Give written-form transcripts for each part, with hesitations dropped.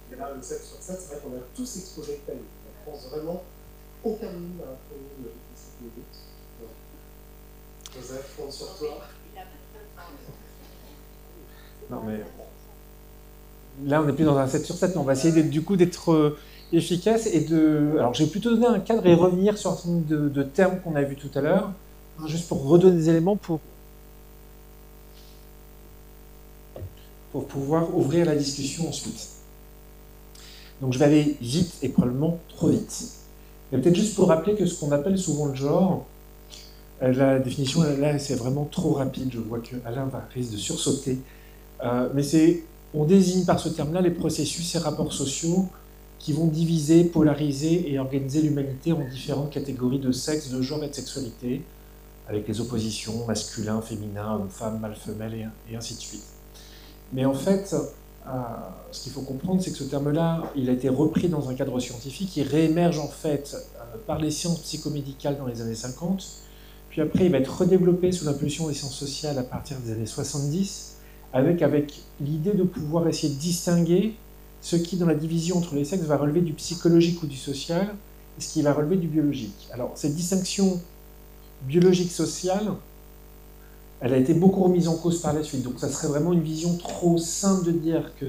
Mais là, le 7 sur 7, c'est vrai qu'on a tous explosé le panier. On pense vraiment aucun de nous à un premier de l'épicité. Joseph, compte sur toi. Non, mais là, on n'est plus dans un 7 sur 7, mais on va essayer du coup d'être efficace et de. Alors, je vais plutôt donner un cadre et revenir sur un certain nombre de termes qu'on a vus tout à l'heure, hein, juste pour redonner des éléments pour pouvoir ouvrir la discussion ensuite. Donc, je vais aller vite et probablement trop vite. Mais peut-être juste pour rappeler que ce qu'on appelle souvent le genre, la définition là, c'est vraiment trop rapide. Je vois que Alain risque de sursauter. Mais on désigne par ce terme-là les processus et rapports sociaux qui vont diviser, polariser et organiser l'humanité en différentes catégories de sexe, de genre et de sexualité, avec les oppositions masculin, féminin, homme-femme, mâle-femelle et ainsi de suite. Mais en fait, ce qu'il faut comprendre, c'est que ce terme-là, il a été repris dans un cadre scientifique, il réémerge en fait par les sciences psychomédicales dans les années 50, puis après il va être redéveloppé sous l'impulsion des sciences sociales à partir des années 70, avec l'idée de pouvoir essayer de distinguer ce qui, dans la division entre les sexes, va relever du psychologique ou du social, et ce qui va relever du biologique. Alors, cette distinction biologique-sociale, elle a été beaucoup remise en cause par la suite. Donc, ça serait vraiment une vision trop simple de dire que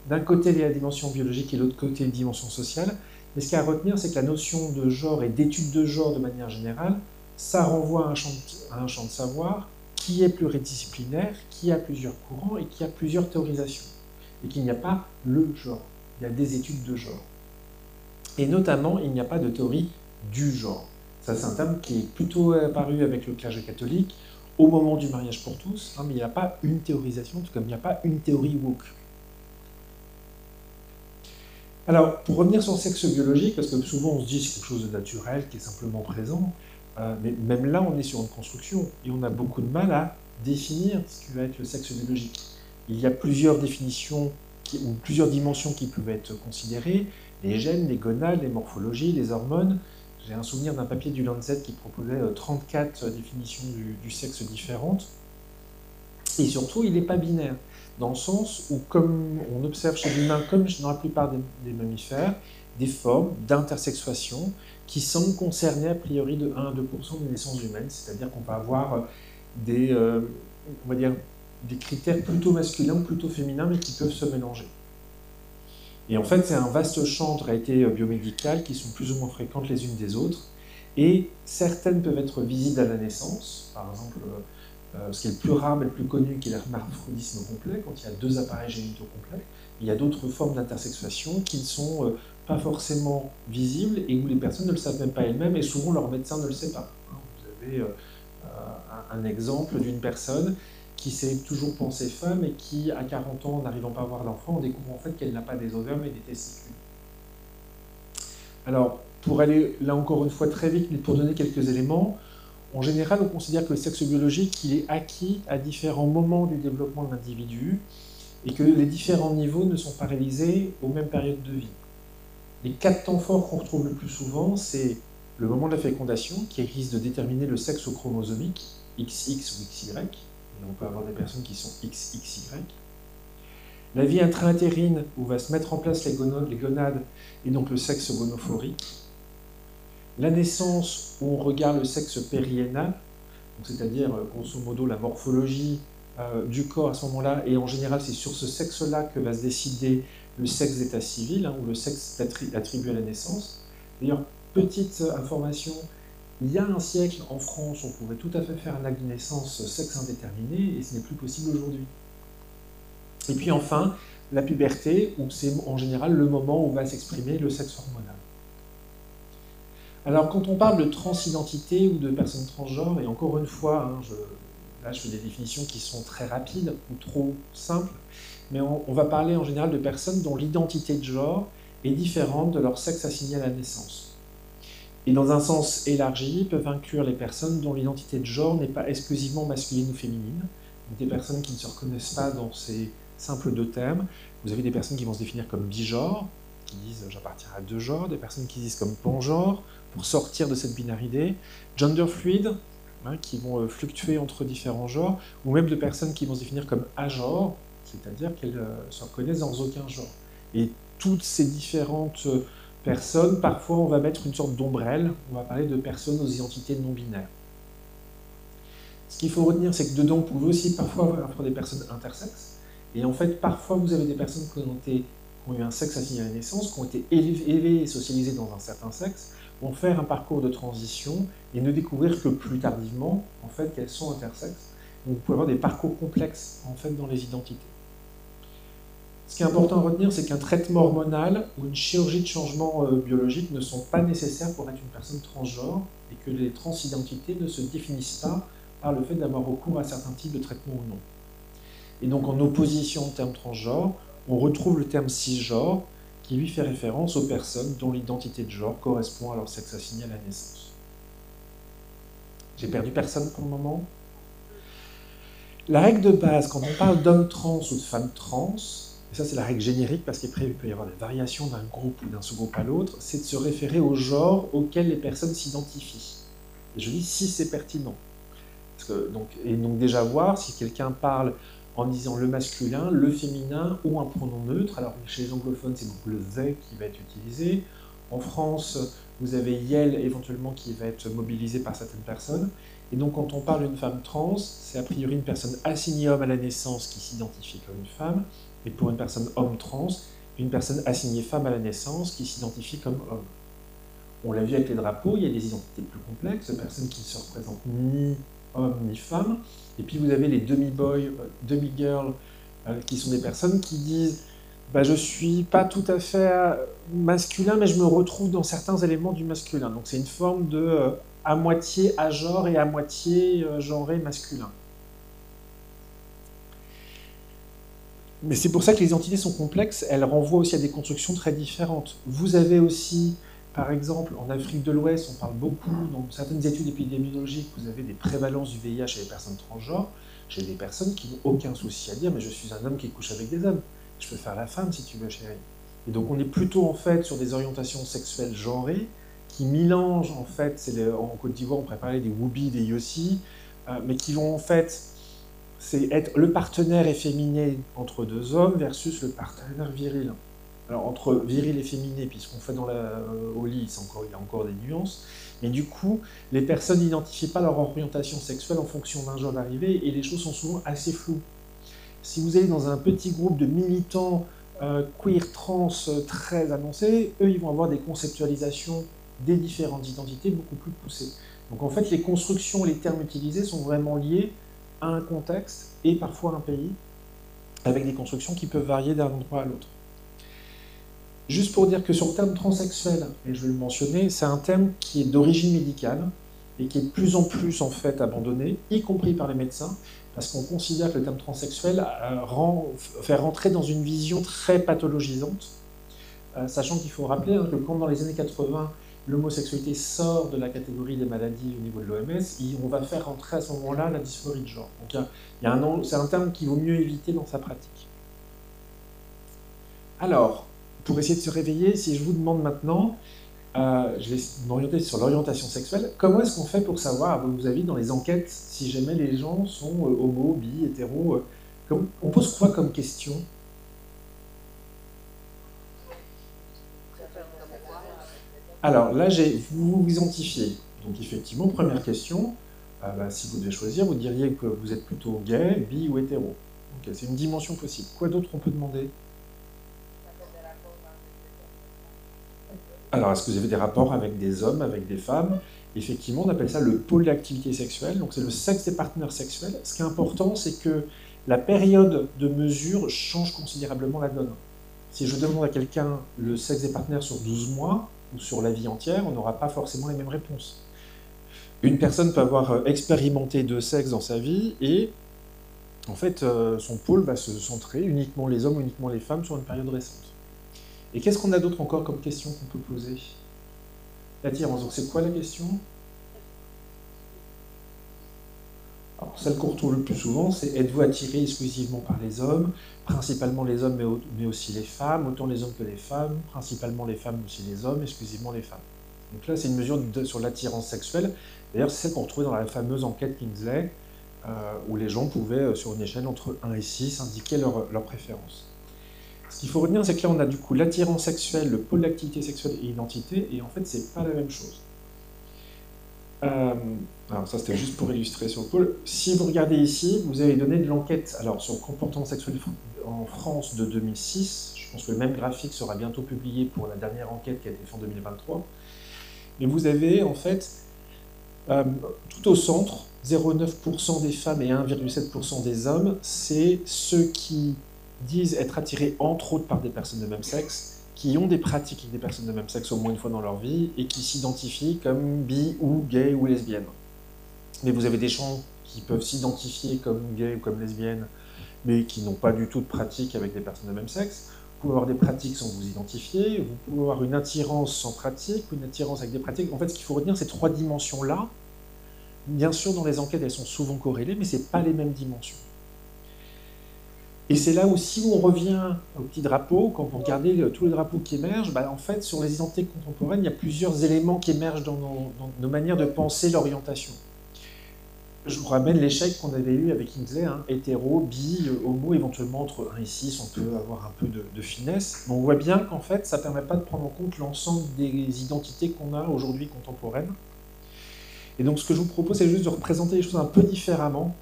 d'un côté, il y a la dimension biologique et de l'autre côté, une dimension sociale. Mais ce qu'il y a à retenir, c'est que la notion de genre et d'étude de genre de manière générale, ça renvoie à un champ de savoir qui est pluridisciplinaire, qui a plusieurs courants et qui a plusieurs théorisations. Et qu'il n'y a pas le genre, il y a des études de genre. Et notamment, il n'y a pas de théorie du genre. Ça, c'est un terme qui est plutôt apparu avec le clergé catholique au moment du mariage pour tous, hein, mais il n'y a pas une théorisation, tout comme il n'y a pas une théorie woke. Alors, pour revenir sur le sexe biologique, parce que souvent on se dit que c'est quelque chose de naturel, qui est simplement présent, mais même là, on est sur une construction, et on a beaucoup de mal à définir ce qui va être le sexe biologique. Il y a plusieurs définitions, ou plusieurs dimensions qui peuvent être considérées, les gènes, les gonades, les morphologies, les hormones. J'ai un souvenir d'un papier du Lancet qui proposait 34 définitions du sexe différentes. Et surtout, il n'est pas binaire, dans le sens où, comme on observe chez l'humain, comme dans la plupart des mammifères, des formes d'intersexuation qui semblent concerner a priori de 1 à 2% des naissances humaines, c'est-à-dire qu'on va avoir on va dire, des critères plutôt masculins ou plutôt féminins, mais qui peuvent se mélanger. Et en fait, c'est un vaste champ de réalités biomédicales qui sont plus ou moins fréquentes les unes des autres, et certaines peuvent être visibles à la naissance, par exemple, ce qui est le plus rare mais le plus connu, qui est l'hermaphrodisme complet, quand il y a 2 appareils génitaux complets. Il y a d'autres formes d'intersexuation qui ne sont pas forcément visibles et où les personnes ne le savent même pas elles-mêmes, et souvent leur médecin ne le sait pas. Vous avez un exemple d'une personne qui s'est toujours pensée femme et qui, à 40 ans, n'arrivant pas à avoir d'enfant, découvre en fait qu'elle n'a pas des ovaires mais des testicules. Alors, pour aller là encore une fois très vite, mais pour donner quelques éléments, en général, on considère que le sexe biologique, il est acquis à différents moments du développement de l'individu et que les différents niveaux ne sont pas réalisés aux mêmes périodes de vie. Les 4 temps forts qu'on retrouve le plus souvent, c'est le moment de la fécondation, qui risque de déterminer le sexe chromosomique, XX ou XY. Et on peut avoir des personnes qui sont XXY. La vie intra-utérine, où va se mettre en place les gonades, et donc le sexe gonophorique. La naissance, où on regarde le sexe périénal, c'est-à-dire, grosso modo, la morphologie du corps à ce moment-là, et en général, c'est sur ce sexe-là que va se décider le sexe d'état civil, hein, ou le sexe attribué à la naissance. D'ailleurs, petite information, il y a un siècle, en France, on pouvait tout à fait faire un acte de naissance sexe indéterminé, et ce n'est plus possible aujourd'hui. Et puis enfin, la puberté, où c'est en général le moment où va s'exprimer le sexe hormonal. Alors, quand on parle de transidentité ou de personnes transgenres, et encore une fois, hein, là je fais des définitions qui sont très rapides ou trop simples, mais on va parler en général de personnes dont l'identité de genre est différente de leur sexe assigné à la naissance. Et dans un sens élargi, peuvent inclure les personnes dont l'identité de genre n'est pas exclusivement masculine ou féminine, donc des personnes qui ne se reconnaissent pas dans ces simples 2 termes. Vous avez des personnes qui vont se définir comme bigenres, qui disent j'appartiens à 2 genres, des personnes qui disent comme pangenres, pour sortir de cette binarité, gender fluid, hein, qui vont fluctuer entre différents genres, ou même de personnes qui vont se définir comme agenres, c'est-à-dire qu'elles se reconnaissent dans aucun genre. Et toutes ces différentes personnes, parfois on va mettre une sorte d'ombrelle, on va parler de personnes aux identités non binaires. Ce qu'il faut retenir, c'est que dedans, vous pouvez aussi parfois avoir des personnes intersexes, et en fait, parfois vous avez des personnes qui ont eu un sexe assigné à la naissance, qui ont été élevées et socialisées dans un certain sexe, vont faire un parcours de transition et ne découvrir que plus tardivement, en fait, qu'elles sont intersexes. Donc, vous pouvez avoir des parcours complexes, en fait, dans les identités. Ce qui est important à retenir, c'est qu'un traitement hormonal ou une chirurgie de changement biologique ne sont pas nécessaires pour être une personne transgenre et que les transidentités ne se définissent pas par le fait d'avoir recours à certains types de traitements ou non. Et donc, en opposition au terme transgenre, on retrouve le terme cisgenre, qui lui fait référence aux personnes dont l'identité de genre correspond à leur sexe assigné à la naissance. J'ai perdu personne pour le moment. La règle de base, quand on parle d'hommes trans ou de femmes trans, et ça c'est la règle générique parce qu'après il peut y avoir des variations d'un groupe ou d'un sous-groupe à l'autre, c'est de se référer au genre auquel les personnes s'identifient. Et je dis si c'est pertinent. Et donc déjà voir si quelqu'un parle en disant le masculin, le féminin ou un pronom neutre. Alors chez les anglophones, c'est donc le they qui va être utilisé. En France, vous avez yel éventuellement qui va être mobilisé par certaines personnes. Et donc quand on parle d'une femme trans, c'est a priori une personne assignée homme à la naissance qui s'identifie comme une femme. Et pour une personne homme trans, une personne assignée femme à la naissance qui s'identifie comme homme. On l'a vu avec les drapeaux, il y a des identités plus complexes, personnes qui ne se représentent ni homme ni femme. Et puis vous avez les demi-boys, demi-girls, qui sont des personnes qui disent bah, « je ne suis pas tout à fait masculin, mais je me retrouve dans certains éléments du masculin ». Donc c'est une forme de à moitié agenre et à moitié genré masculin. Mais c'est pour ça que les identités sont complexes, elles renvoient aussi à des constructions très différentes. Vous avez aussi, par exemple, en Afrique de l'Ouest, on parle beaucoup, dans certaines études épidémiologiques, vous avez des prévalences du VIH chez les personnes transgenres, chez des personnes qui n'ont aucun souci à dire « mais je suis un homme qui couche avec des hommes, je peux faire la femme si tu veux, chérie ». Et donc on est plutôt en fait sur des orientations sexuelles genrées, qui mélangent en fait, en Côte d'Ivoire on préparait des woubi, des yossi, mais qui vont en fait, c'est être le partenaire efféminé entre deux hommes versus le partenaire viril. Alors, entre viril et féminin, puisqu'on fait au lit, il y a encore des nuances, mais du coup, les personnes n'identifient pas leur orientation sexuelle en fonction d'un genre d'arrivée, et les choses sont souvent assez floues. Si vous allez dans un petit groupe de militants queer, trans, très annoncés, eux, ils vont avoir des conceptualisations des différentes identités beaucoup plus poussées. Donc en fait, les constructions, les termes utilisés sont vraiment liés à un contexte, et parfois un pays, avec des constructions qui peuvent varier d'un endroit à l'autre. Juste pour dire que sur le terme transsexuel, et je vais le mentionner, c'est un terme qui est d'origine médicale et qui est de plus en plus en fait abandonné, y compris par les médecins, parce qu'on considère que le terme transsexuel fait rentrer dans une vision très pathologisante, sachant qu'il faut rappeler que quand dans les années 80, l'homosexualité sort de la catégorie des maladies au niveau de l'OMS, on va faire rentrer à ce moment-là la dysphorie de genre. Donc c'est un terme qu'il vaut mieux éviter dans sa pratique. Alors, pour essayer de se réveiller, si je vous demande maintenant, je vais m'orienter sur l'orientation sexuelle, comment est-ce qu'on fait pour savoir, à vos avis, dans les enquêtes, si jamais les gens sont homo, bi, hétéro, on pose quoi comme question? Alors là, vous vous identifiez. Donc effectivement, première question, si vous devez choisir, vous diriez que vous êtes plutôt gay, bi ou hétéro. Okay, c'est une dimension possible. Quoi d'autre on peut demander? Alors, est-ce que vous avez des rapports avec des hommes, avec des femmes? Effectivement, on appelle ça le pôle d'activité sexuelle, donc c'est le sexe des partenaires sexuels. Ce qui est important, c'est que la période de mesure change considérablement la donne. Si je demande à quelqu'un le sexe des partenaires sur 12 mois, ou sur la vie entière, on n'aura pas forcément les mêmes réponses. Une personne peut avoir expérimenté deux sexes dans sa vie, et en fait, son pôle va se centrer uniquement les hommes ou uniquement les femmes sur une période récente. Et qu'est-ce qu'on a d'autre encore comme question qu'on peut poser? L'attirance, donc c'est quoi la question? Alors, celle qu'on retrouve le plus souvent, c'est êtes-vous attiré exclusivement par les hommes, principalement les hommes, mais aussi les femmes, autant les hommes que les femmes, principalement les femmes, mais aussi les hommes, exclusivement les femmes. Donc là, c'est une mesure sur l'attirance sexuelle. D'ailleurs, c'est celle qu'on retrouvait dans la fameuse enquête Kingsley, où les gens pouvaient, sur une échelle entre 1 et 6, indiquer leur préférence. Ce Ce qu'il faut retenir, c'est que là, on a du coup l'attirance sexuelle, le pôle d'activité sexuelle et identité, et en fait, c'est pas la même chose. Alors ça, c'était juste pour illustrer sur le pôle. Si vous regardez ici, vous avez donné de l'enquête alors sur le comportement sexuel en France de 2006. Je pense que le même graphique sera bientôt publié pour la dernière enquête qui a été faite en 2023. Et vous avez en fait, tout au centre, 0,9% des femmes et 1,7% des hommes, c'est ceux qui disent être attirés entre autres par des personnes de même sexe, qui ont des pratiques avec des personnes de même sexe au moins une fois dans leur vie, et qui s'identifient comme bi ou gay ou lesbienne. Mais vous avez des gens qui peuvent s'identifier comme gay ou comme lesbienne, mais qui n'ont pas du tout de pratique avec des personnes de même sexe. Vous pouvez avoir des pratiques sans vous identifier, vous pouvez avoir une attirance sans pratique, ou une attirance avec des pratiques. En fait, ce qu'il faut retenir, ces trois dimensions-là, bien sûr, dans les enquêtes, elles sont souvent corrélées, mais ce n'est pas les mêmes dimensions. Et c'est là aussi où on revient au petit drapeau. Quand vous regardez tous les drapeaux qui émergent, en fait, sur les identités contemporaines, il y a plusieurs éléments qui émergent dans nos manières de penser l'orientation. Je vous ramène l'échec qu'on avait eu avec Kingsley, hétéro, bi, homo, éventuellement entre 1 et 6, on peut avoir un peu de finesse. Mais on voit bien qu'en fait, ça ne permet pas de prendre en compte l'ensemble des identités qu'on a aujourd'hui contemporaines. Et donc ce que je vous propose, c'est juste de représenter les choses un peu différemment.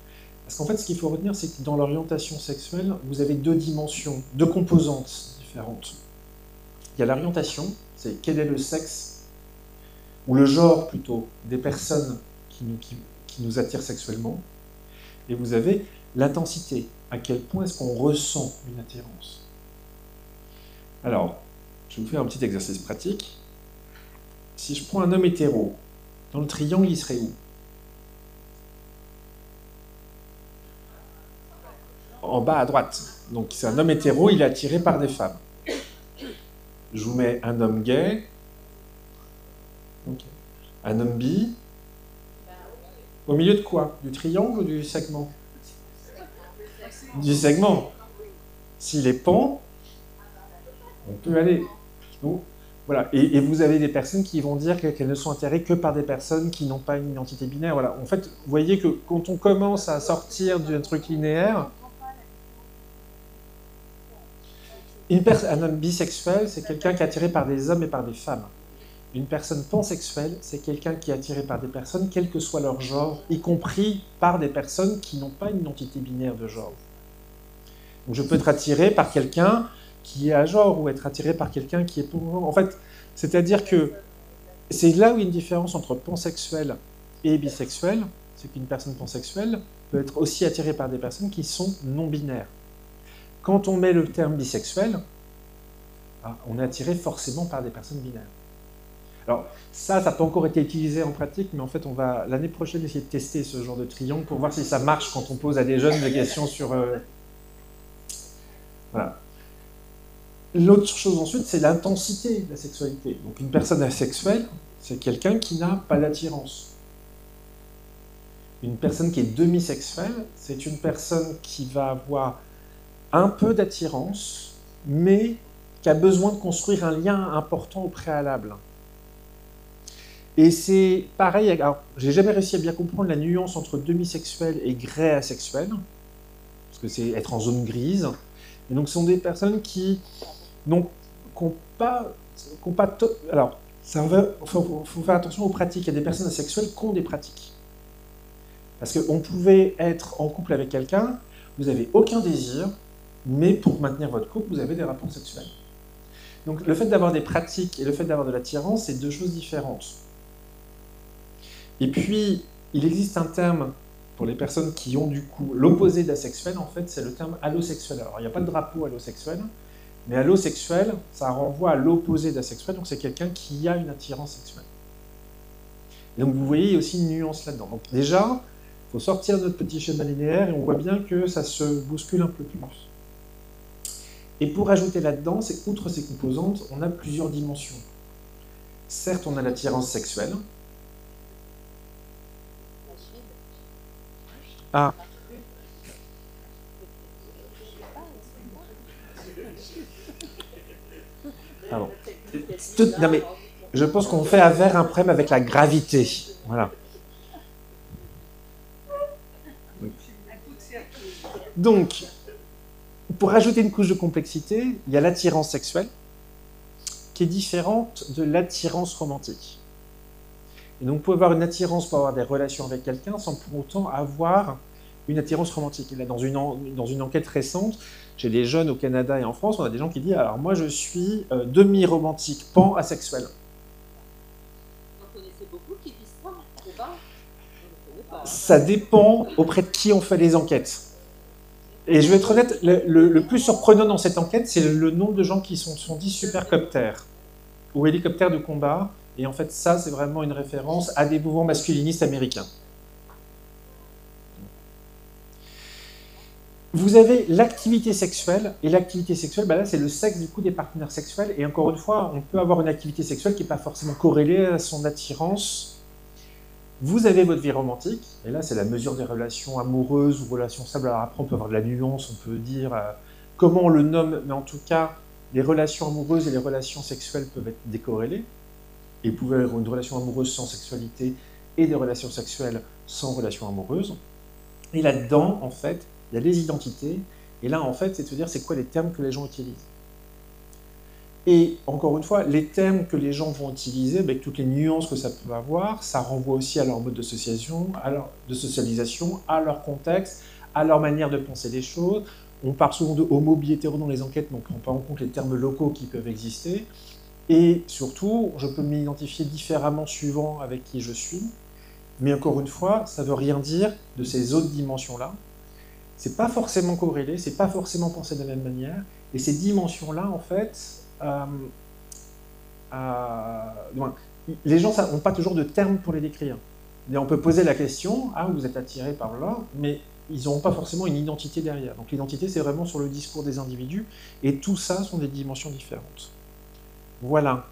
Parce qu'en fait, ce qu'il faut retenir, c'est que dans l'orientation sexuelle, vous avez deux dimensions, deux composantes différentes. Il y a l'orientation, c'est quel est le sexe, ou le genre plutôt, des personnes qui nous attirent sexuellement. Et vous avez l'intensité, à quel point est-ce qu'on ressent une attirance. Alors, je vais vous faire un petit exercice pratique. Si je prends un homme hétéro, dans le triangle, il serait où ? En bas à droite. Donc c'est un homme hétéro, il est attiré par des femmes. Je vous mets un homme gay, un homme bi. Au milieu de quoi? Du triangle ou du segment? Du segment. S'il est pan, on peut aller. Donc, voilà. Et vous avez des personnes qui vont dire qu'elles ne sont attirées que par des personnes qui n'ont pas une identité binaire. Voilà. En fait, vous voyez que quand on commence à sortir d'un truc linéaire, un homme bisexuel, c'est quelqu'un qui est attiré par des hommes et par des femmes. Une personne pansexuelle, c'est quelqu'un qui est attiré par des personnes, quel que soit leur genre, y compris par des personnes qui n'ont pas une identité binaire de genre. Donc je peux être attiré par quelqu'un qui est à genre, ou être attiré par quelqu'un qui est pour... En fait, c'est-à-dire que c'est là où il y a une différence entre pansexuel et bisexuel, c'est qu'une personne pansexuelle peut être aussi attirée par des personnes qui sont non-binaires. Quand on met le terme bisexuel, on est attiré forcément par des personnes binaires. Alors, ça n'a pas encore été utilisé en pratique, mais en fait, on va l'année prochaine essayer de tester ce genre de triangle pour voir si ça marche quand on pose à des jeunes des questions sur... Voilà. L'autre chose ensuite, c'est l'intensité de la sexualité. Donc, une personne asexuelle, c'est quelqu'un qui n'a pas d'attirance. Une personne qui est demisexuelle, c'est une personne qui va avoir un peu d'attirance, mais qui a besoin de construire un lien important au préalable. Et c'est pareil, alors j'ai jamais réussi à bien comprendre la nuance entre demisexuel et grey asexuel, parce que c'est être en zone grise. Et donc ce sont des personnes qui n'ont pas... Alors, faut faire attention aux pratiques. Il y a des personnes asexuelles qui ont des pratiques. Parce qu'on pouvait être en couple avec quelqu'un, vous n'avez aucun désir, mais pour maintenir votre couple, vous avez des rapports sexuels. Donc le fait d'avoir des pratiques et le fait d'avoir de l'attirance, c'est deux choses différentes. Et puis, il existe un terme pour les personnes qui ont du coup l'opposé d'asexuel, en fait, c'est le terme allosexuel. Alors, il n'y a pas de drapeau allosexuel, mais allosexuel, ça renvoie à l'opposé d'asexuel, donc c'est quelqu'un qui a une attirance sexuelle. Et donc vous voyez, il y a aussi une nuance là-dedans. Donc déjà, il faut sortir de notre petit schéma linéaire et on voit bien que ça se bouscule un peu plus. Et pour ajouter là-dedans, c'est qu'outre ces composantes, on a plusieurs dimensions. Certes, on a l'attirance sexuelle. Ah. Pardon. Non mais, je pense qu'on fait affaire un problème avec la gravité. Voilà. Donc, pour rajouter une couche de complexité, il y a l'attirance sexuelle, qui est différente de l'attirance romantique. Et donc, vous pouvez avoir une attirance pour avoir des relations avec quelqu'un sans pour autant avoir une attirance romantique. Et là, dans une enquête récente, chez les jeunes au Canada et en France, on a des gens qui disent « Alors, moi, je suis demi-romantique, pan-asexuel. » Vous en connaissez beaucoup qui disent ça, c'est pas? Ça dépend auprès de qui on fait les enquêtes. Et je vais être honnête, le plus surprenant dans cette enquête, c'est le nombre de gens qui se sont dit supercoptères ou hélicoptères de combat. Et en fait, ça, c'est vraiment une référence à des mouvements masculinistes américains. Vous avez l'activité sexuelle, et l'activité sexuelle, là, c'est le sexe du coup des partenaires sexuels. Et encore une fois, on peut avoir une activité sexuelle qui n'est pas forcément corrélée à son attirance. Vous avez votre vie romantique, et là, c'est la mesure des relations amoureuses ou relations stables. Alors après, on peut avoir de la nuance, on peut dire comment on le nomme, mais en tout cas, les relations amoureuses et les relations sexuelles peuvent être décorrélées. Et vous pouvez avoir une relation amoureuse sans sexualité et des relations sexuelles sans relation amoureuse. Et là-dedans, en fait, il y a les identités. Et là, en fait, c'est de se dire c'est quoi les termes que les gens utilisent. Et encore une fois, les termes que les gens vont utiliser, avec toutes les nuances que ça peut avoir, ça renvoie aussi à leur mode de socialisation, à leur contexte, à leur manière de penser les choses. On parle souvent de homo bi-hétéro dans les enquêtes, mais on ne prend pas en compte les termes locaux qui peuvent exister. Et surtout, je peux m'identifier différemment suivant avec qui je suis. Mais encore une fois, ça ne veut rien dire de ces autres dimensions-là. Ce n'est pas forcément corrélé, ce n'est pas forcément pensé de la même manière. Et ces dimensions-là, en fait, les gens n'ont pas toujours de termes pour les décrire. Et on peut poser la question, ah, vous êtes attiré par là, mais ils n'auront pas forcément une identité derrière. Donc l'identité, c'est vraiment sur le discours des individus. Et tout ça sont des dimensions différentes. Voilà.